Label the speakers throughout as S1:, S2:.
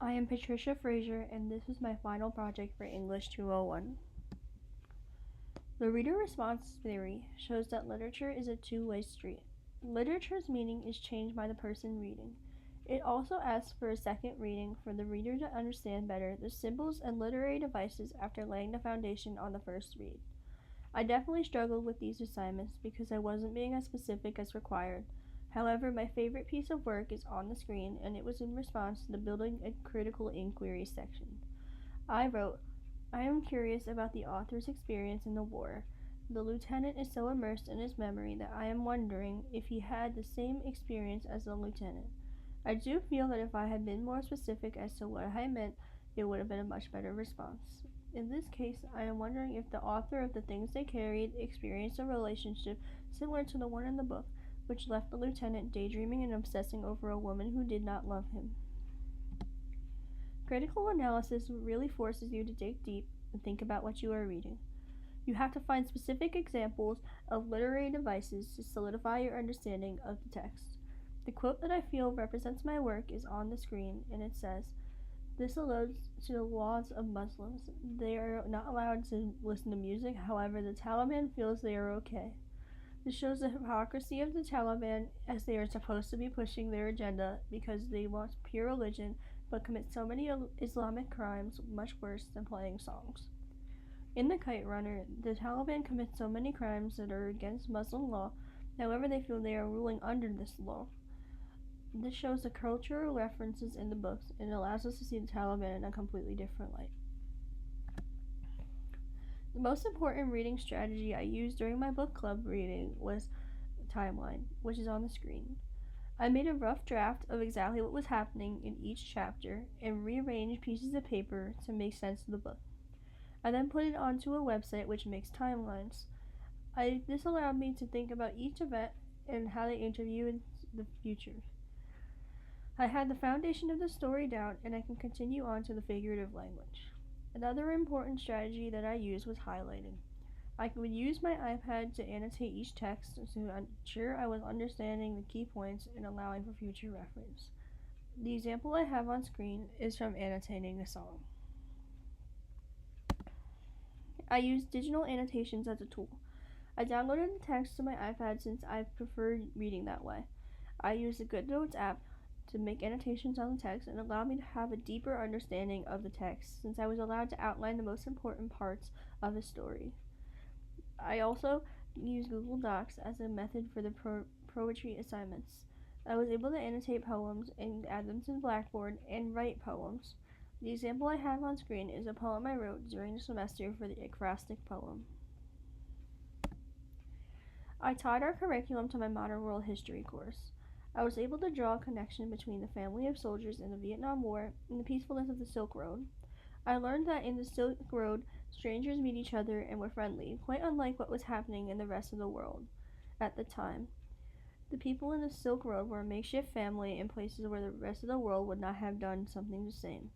S1: I am Patricia Frazier, and this is my final project for English 201. The reader response theory shows that literature is a two-way street. Literature's meaning is changed by the person reading. It also asks for a second reading for the reader to understand better the symbols and literary devices after laying the foundation on the first read. I definitely struggled with these assignments because I wasn't being as specific as required. However, my favorite piece of work is on the screen, and it was in response to the Building a Critical Inquiry section. I wrote, I am curious about the author's experience in the war. The lieutenant is so immersed in his memory that I am wondering if he had the same experience as the lieutenant. I do feel that if I had been more specific as to what I meant, it would have been a much better response. In this case, I am wondering if the author of The Things They Carried experienced a relationship similar to the one in the book, which left the lieutenant daydreaming and obsessing over a woman who did not love him. Critical analysis really forces you to dig deep and think about what you are reading. You have to find specific examples of literary devices to solidify your understanding of the text. The quote that I feel represents my work is on the screen, and it says, "This alludes to the laws of Muslims. They are not allowed to listen to music, however, the Taliban feels they are okay." This shows the hypocrisy of the Taliban, as they are supposed to be pushing their agenda because they want pure religion but commit so many Islamic crimes much worse than playing songs. In The Kite Runner, the Taliban commit so many crimes that are against Muslim law, however they feel they are ruling under this law. This shows the cultural references in the books and allows us to see the Taliban in a completely different light. The most important reading strategy I used during my book club reading was timeline, which is on the screen. I made a rough draft of exactly what was happening in each chapter and rearranged pieces of paper to make sense of the book. I then put it onto a website which makes timelines. This allowed me to think about each event and how they interview in the future. I had the foundation of the story down, and I can continue on to the figurative language. Another important strategy that I used was highlighting. I would use my iPad to annotate each text to ensure I was understanding the key points and allowing for future reference. The example I have on screen is from annotating a song. I use digital annotations as a tool. I downloaded the text to my iPad since I prefer reading that way. I use the GoodNotes app to make annotations on the text and allowed me to have a deeper understanding of the text since I was allowed to outline the most important parts of the story. I also use Google Docs as a method for the poetry assignments. I was able to annotate poems and add them to the Blackboard and write poems. The example I have on screen is a poem I wrote during the semester for the acrostic poem. I tied our curriculum to my modern world history course. I was able to draw a connection between the family of soldiers in the Vietnam War and the peacefulness of the Silk Road. I learned that in the Silk Road, strangers meet each other and were friendly, quite unlike what was happening in the rest of the world at the time. The people in the Silk Road were a makeshift family in places where the rest of the world would not have done something the same.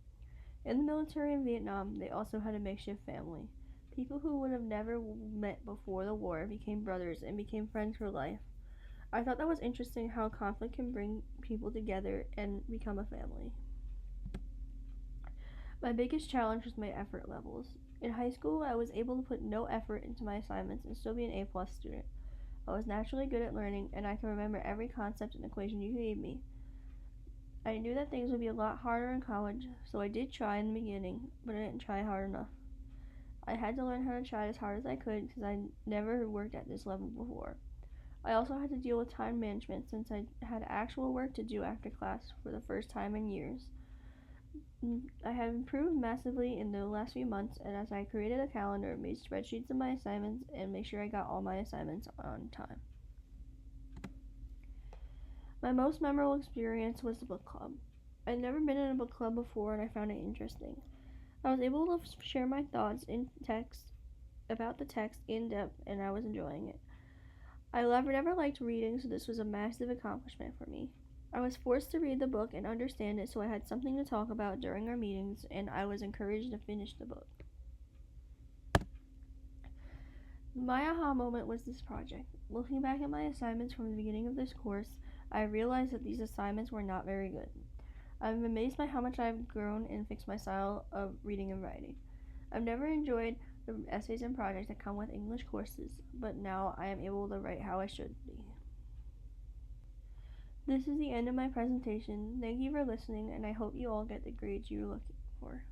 S1: In the military in Vietnam, they also had a makeshift family. People who would have never met before the war became brothers and became friends for life. I thought that was interesting how conflict can bring people together and become a family. My biggest challenge was my effort levels. In high school, I was able to put no effort into my assignments and still be an A+ student. I was naturally good at learning, and I can remember every concept and equation you gave me. I knew that things would be a lot harder in college, so I did try in the beginning, but I didn't try hard enough. I had to learn how to try as hard as I could because I never worked at this level before. I also had to deal with time management since I had actual work to do after class for the first time in years. I have improved massively in the last few months, and as I created a calendar, made spreadsheets of my assignments, and made sure I got all my assignments on time. My most memorable experience was the book club. I'd never been in a book club before, and I found it interesting. I was able to share my thoughts about the text in depth, and I was enjoying it. I never liked reading, so this was a massive accomplishment for me. I was forced to read the book and understand it, so I had something to talk about during our meetings, and I was encouraged to finish the book. My aha moment was this project. Looking back at my assignments from the beginning of this course, I realized that these assignments were not very good. I'm amazed by how much I've grown and fixed my style of reading and writing. I've never enjoyed the essays and projects that come with English courses, but now I am able to write how I should be. This is the end of my presentation. Thank you for listening, and I hope you all get the grades you're looking for.